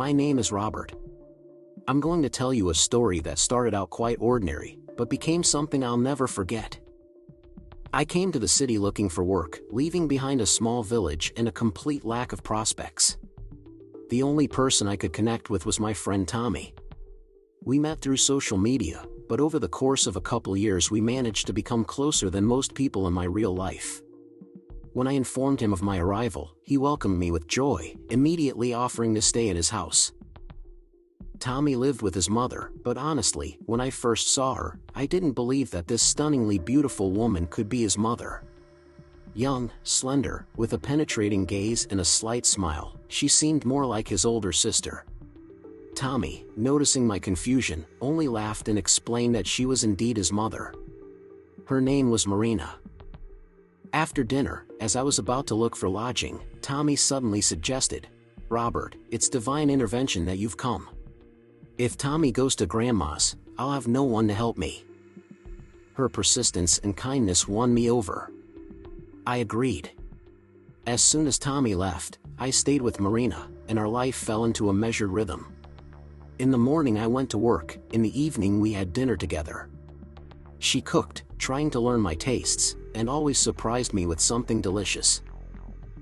My name is Robert. I'm going to tell you a story that started out quite ordinary, but became something I'll never forget. I came to the city looking for work, leaving behind a small village and a complete lack of prospects. The only person I could connect with was my friend Tomi. We met through social media, but over the course of a couple years we managed to become closer than most people in my real life. When I informed him of my arrival, he welcomed me with joy, immediately offering to stay at his house. Tomi lived with his mother, but honestly, when I first saw her, I didn't believe that this stunningly beautiful woman could be his mother. Young, slender, with a penetrating gaze and a slight smile, she seemed more like his older sister. Tomi, noticing my confusion, only laughed and explained that she was indeed his mother. Her name was Marina. After dinner, as I was about to look for lodging, Tomi suddenly suggested, "Robert, it's divine intervention that you've come. If Tomi goes to Grandma's, I'll have no one to help me." Her persistence and kindness won me over. I agreed. As soon as Tomi left, I stayed with Marina, and our life fell into a measured rhythm. In the morning I went to work, in the evening we had dinner together. She cooked, trying to learn my tastes, and always surprised me with something delicious.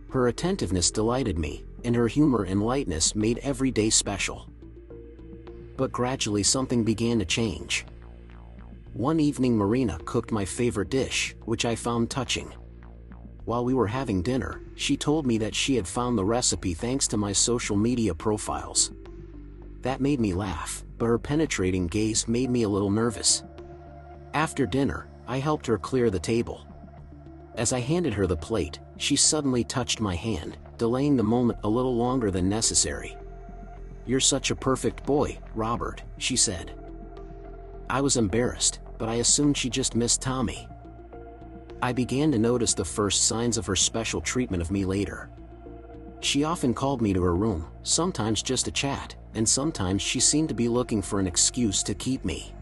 Her attentiveness delighted me, and her humor and lightness made every day special. But gradually something began to change. One evening Marina cooked my favorite dish, which I found touching. While we were having dinner, she told me that she had found the recipe thanks to my social media profiles. That made me laugh, but her penetrating gaze made me a little nervous. After dinner, I helped her clear the table. As I handed her the plate, she suddenly touched my hand, delaying the moment a little longer than necessary. "You're such a perfect boy, Robert," she said. I was embarrassed, but I assumed she just missed Tomi. I began to notice the first signs of her special treatment of me later. She often called me to her room, sometimes just to chat, and sometimes she seemed to be looking for an excuse to keep me.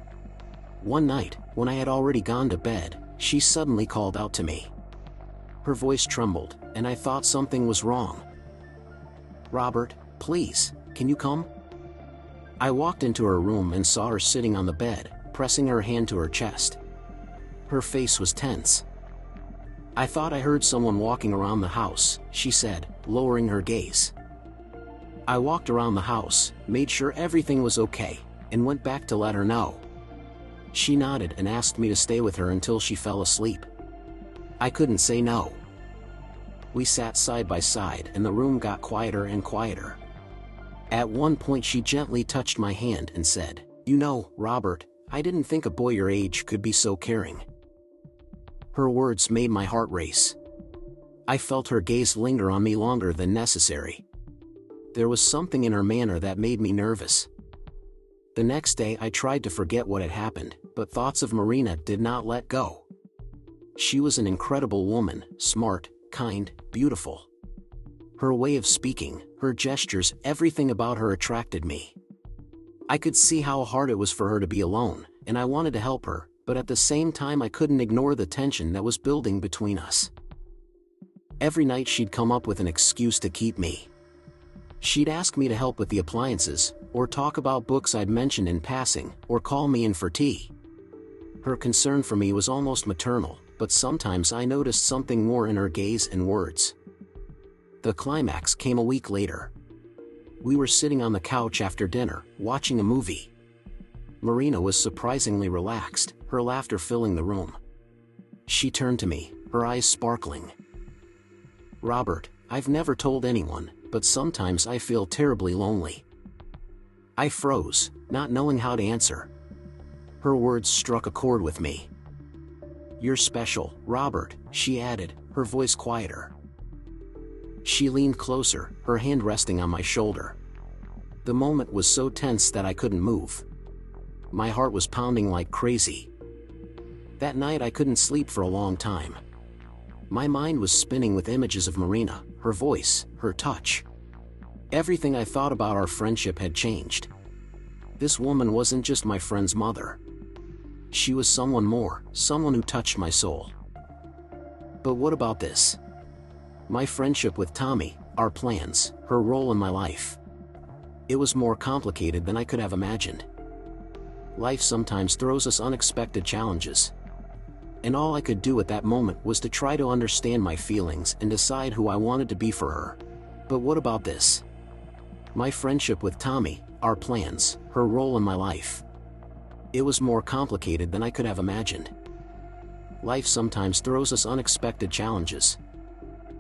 One night, when I had already gone to bed, she suddenly called out to me. Her voice trembled, and I thought something was wrong. "Robert, please, can you come?" I walked into her room and saw her sitting on the bed, pressing her hand to her chest. Her face was tense. "I thought I heard someone walking around the house," she said, lowering her gaze. I walked around the house, made sure everything was okay, and went back to let her know. She nodded and asked me to stay with her until she fell asleep. I couldn't say no. We sat side by side and the room got quieter and quieter. At one point she gently touched my hand and said, "You know, Robert, I didn't think a boy your age could be so caring." Her words made my heart race. I felt her gaze linger on me longer than necessary. There was something in her manner that made me nervous. The next day I tried to forget what had happened, but thoughts of Marina did not let go. She was an incredible woman, smart, kind, beautiful. Her way of speaking, her gestures, everything about her attracted me. I could see how hard it was for her to be alone, and I wanted to help her, but at the same time I couldn't ignore the tension that was building between us. Every night she'd come up with an excuse to keep me. She'd ask me to help with the appliances, or talk about books I'd mentioned in passing, or call me in for tea. Her concern for me was almost maternal, but sometimes I noticed something more in her gaze and words. The climax came a week later. We were sitting on the couch after dinner, watching a movie. Marina was surprisingly relaxed, her laughter filling the room. She turned to me, her eyes sparkling. "Robert, I've never told anyone, but sometimes I feel terribly lonely." I froze, not knowing how to answer. Her words struck a chord with me. "You're special, Robert," she added, her voice quieter. She leaned closer, her hand resting on my shoulder. The moment was so tense that I couldn't move. My heart was pounding like crazy. That night I couldn't sleep for a long time. My mind was spinning with images of Marina, her voice, her touch. Everything I thought about our friendship had changed. This woman wasn't just my friend's mother. She was someone more, someone who touched my soul. But what about this? My friendship with Tomi, our plans, her role in my life. It was more complicated than I could have imagined. Life sometimes throws us unexpected challenges. And all I could do at that moment was to try to understand my feelings and decide who I wanted to be for her. But what about this? My friendship with Tomi, our plans, her role in my life. It was more complicated than I could have imagined. Life sometimes throws us unexpected challenges.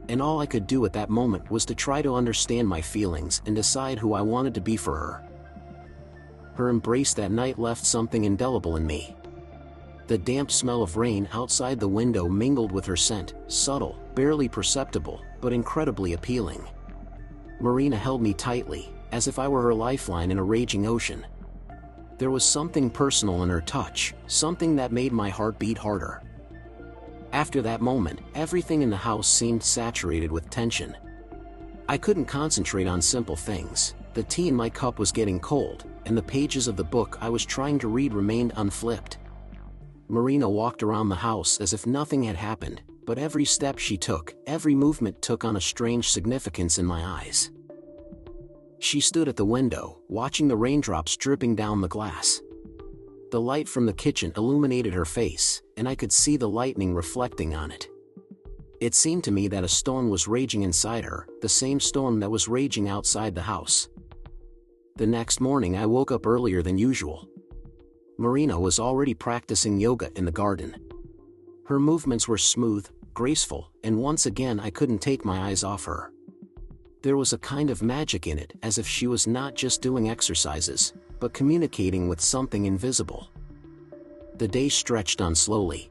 And all I could do at that moment was to try to understand my feelings and decide who I wanted to be for her. Her embrace that night left something indelible in me. The damp smell of rain outside the window mingled with her scent, subtle, barely perceptible, but incredibly appealing. Marina held me tightly, as if I were her lifeline in a raging ocean. There was something personal in her touch, something that made my heart beat harder. After that moment, everything in the house seemed saturated with tension. I couldn't concentrate on simple things. The tea in my cup was getting cold, and the pages of the book I was trying to read remained unflipped. Marina walked around the house as if nothing had happened, but every step she took, every movement took on a strange significance in my eyes. She stood at the window, watching the raindrops dripping down the glass. The light from the kitchen illuminated her face, and I could see the lightning reflecting on it. It seemed to me that a storm was raging inside her, the same storm that was raging outside the house. The next morning I woke up earlier than usual. Marina was already practicing yoga in the garden. Her movements were smooth, graceful, and once again I couldn't take my eyes off her. There was a kind of magic in it, as if she was not just doing exercises, but communicating with something invisible. The day stretched on slowly.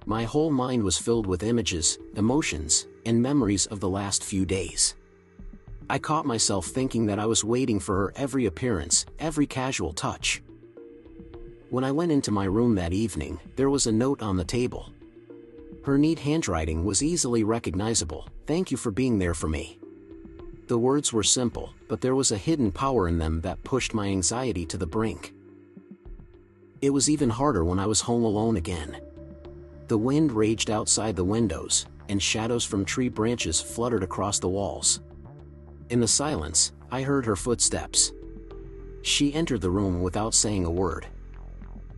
My whole mind was filled with images, emotions, and memories of the last few days. I caught myself thinking that I was waiting for her every appearance, every casual touch. When I went into my room that evening, there was a note on the table. Her neat handwriting was easily recognizable. "Thank you for being there for me." The words were simple, but there was a hidden power in them that pushed my anxiety to the brink. It was even harder when I was home alone again. The wind raged outside the windows, and shadows from tree branches fluttered across the walls. In the silence, I heard her footsteps. She entered the room without saying a word.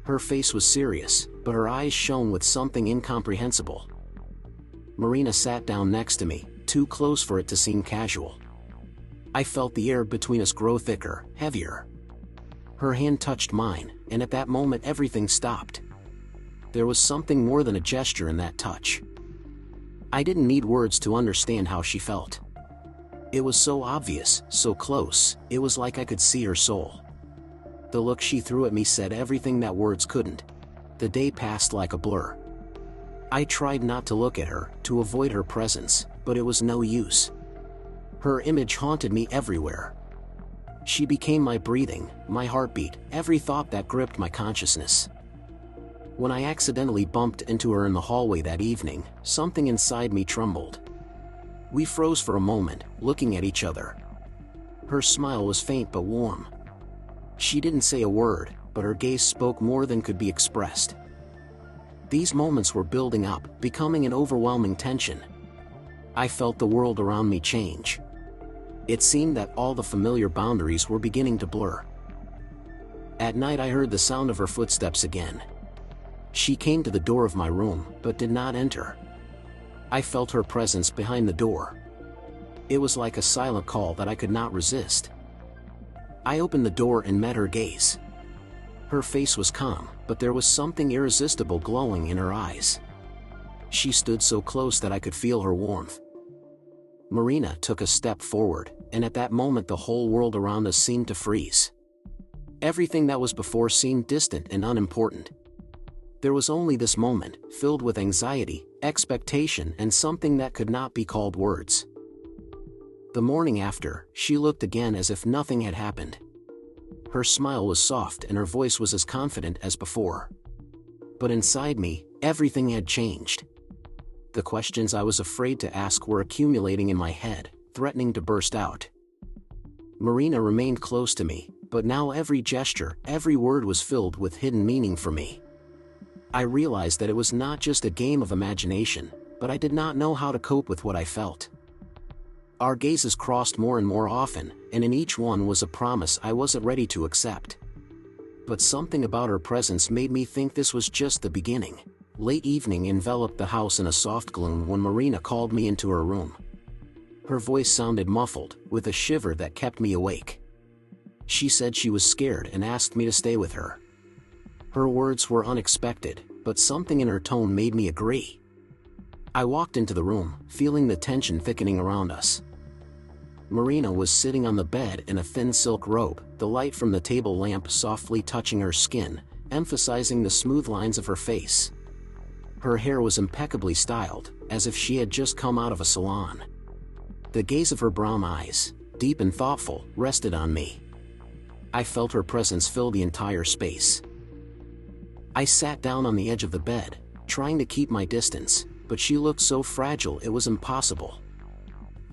Her face was serious, but her eyes shone with something incomprehensible. Marina sat down next to me, too close for it to seem casual. I felt the air between us grow thicker, heavier. Her hand touched mine, and at that moment everything stopped. There was something more than a gesture in that touch. I didn't need words to understand how she felt. It was so obvious, so close, it was like I could see her soul. The look she threw at me said everything that words couldn't. The day passed like a blur. I tried not to look at her, to avoid her presence, but it was no use. Her image haunted me everywhere. She became my breathing, my heartbeat, every thought that gripped my consciousness. When I accidentally bumped into her in the hallway that evening, something inside me trembled. We froze for a moment, looking at each other. Her smile was faint but warm. She didn't say a word, but her gaze spoke more than could be expressed. These moments were building up, becoming an overwhelming tension. I felt the world around me change. It seemed that all the familiar boundaries were beginning to blur. At night I heard the sound of her footsteps again. She came to the door of my room, but did not enter. I felt her presence behind the door. It was like a silent call that I could not resist. I opened the door and met her gaze. Her face was calm, but there was something irresistible glowing in her eyes. She stood so close that I could feel her warmth. Marina took a step forward, and at that moment the whole world around us seemed to freeze. Everything that was before seemed distant and unimportant. There was only this moment, filled with anxiety, expectation, and something that could not be called words. The morning after, she looked again as if nothing had happened. Her smile was soft and her voice was as confident as before. But inside me, everything had changed. The questions I was afraid to ask were accumulating in my head, threatening to burst out. Marina remained close to me, but now every gesture, every word was filled with hidden meaning for me. I realized that it was not just a game of imagination, but I did not know how to cope with what I felt. Our gazes crossed more and more often, and in each one was a promise I wasn't ready to accept. But something about her presence made me think this was just the beginning. Late evening enveloped the house in a soft gloom when Marina called me into her room. Her voice sounded muffled, with a shiver that kept me awake. She said she was scared and asked me to stay with her. Her words were unexpected, but something in her tone made me agree. I walked into the room, feeling the tension thickening around us. Marina was sitting on the bed in a thin silk robe, the light from the table lamp softly touching her skin, emphasizing the smooth lines of her face. Her hair was impeccably styled, as if she had just come out of a salon. The gaze of her brown eyes, deep and thoughtful, rested on me. I felt her presence fill the entire space. I sat down on the edge of the bed, trying to keep my distance, but she looked so fragile it was impossible.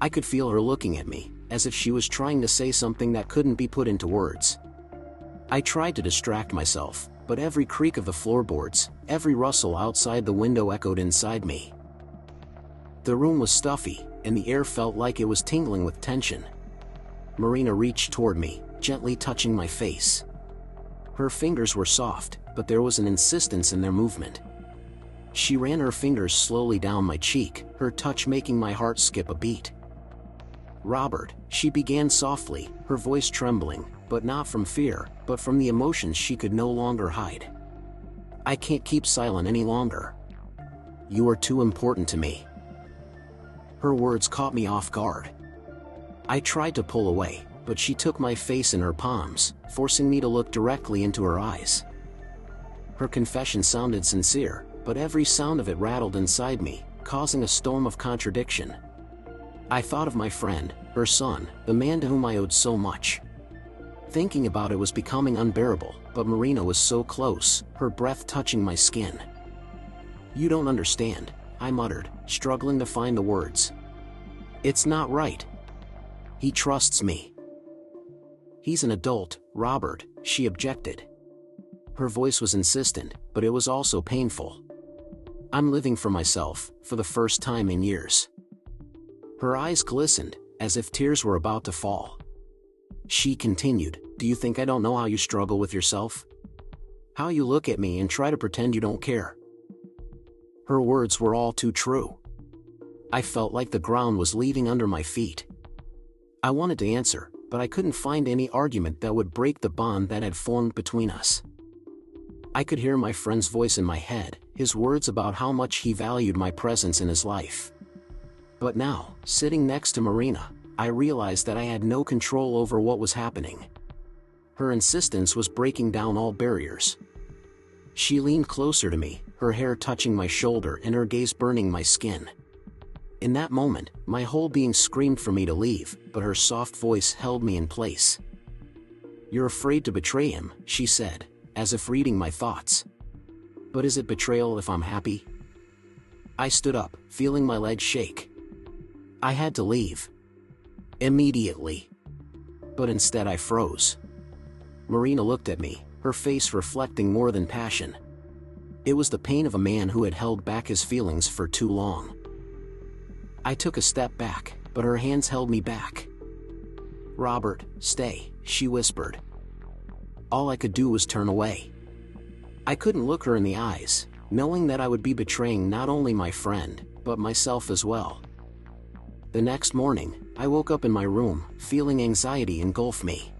I could feel her looking at me, as if she was trying to say something that couldn't be put into words. I tried to distract myself, but every creak of the floorboards, every rustle outside the window echoed inside me. The room was stuffy, and the air felt like it was tingling with tension. Marina reached toward me, gently touching my face. Her fingers were soft, but there was an insistence in their movement. She ran her fingers slowly down my cheek, her touch making my heart skip a beat. "Robert," she began softly, her voice trembling, but not from fear, but from the emotions she could no longer hide. "I can't keep silent any longer. You are too important to me." Her words caught me off guard. I tried to pull away, but she took my face in her palms, forcing me to look directly into her eyes. Her confession sounded sincere, but every sound of it rattled inside me, causing a storm of contradiction. I thought of my friend, her son, the man to whom I owed so much. Thinking about it was becoming unbearable, but Marina was so close, her breath touching my skin. "You don't understand," I muttered, struggling to find the words. "It's not right. He trusts me." "He's an adult, Robert," she objected. Her voice was insistent, but it was also painful. "I'm living for myself, for the first time in years." Her eyes glistened, as if tears were about to fall. She continued, "Do you think I don't know how you struggle with yourself? How you look at me and try to pretend you don't care?" Her words were all too true. I felt like the ground was leaving under my feet. I wanted to answer, but I couldn't find any argument that would break the bond that had formed between us. I could hear my friend's voice in my head, his words about how much he valued my presence in his life. But now, sitting next to Marina, I realized that I had no control over what was happening. Her insistence was breaking down all barriers. She leaned closer to me, her hair touching my shoulder and her gaze burning my skin. In that moment, my whole being screamed for me to leave, but her soft voice held me in place. "You're afraid to betray him," she said, as if reading my thoughts. "But is it betrayal if I'm happy?" I stood up, feeling my legs shake. I had to leave. Immediately. But instead I froze. Marina looked at me, her face reflecting more than passion. It was the pain of a man who had held back his feelings for too long. I took a step back, but her hands held me back. "Robert, stay," she whispered. All I could do was turn away. I couldn't look her in the eyes, knowing that I would be betraying not only my friend, but myself as well. The next morning, I woke up in my room, feeling anxiety engulf me.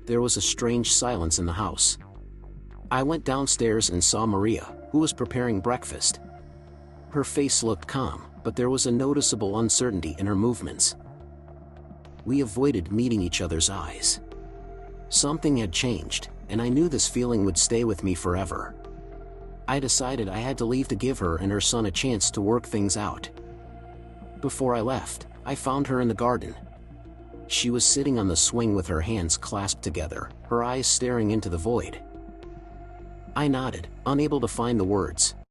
There was a strange silence in the house. I went downstairs and saw Maria, who was preparing breakfast. Her face looked calm, but there was a noticeable uncertainty in her movements. We avoided meeting each other's eyes. Something had changed, and I knew this feeling would stay with me forever. I decided I had to leave to give her and her son a chance to work things out. Before I left, I found her in the garden. She was sitting on the swing with her hands clasped together, her eyes staring into the void. I nodded, unable to find the words.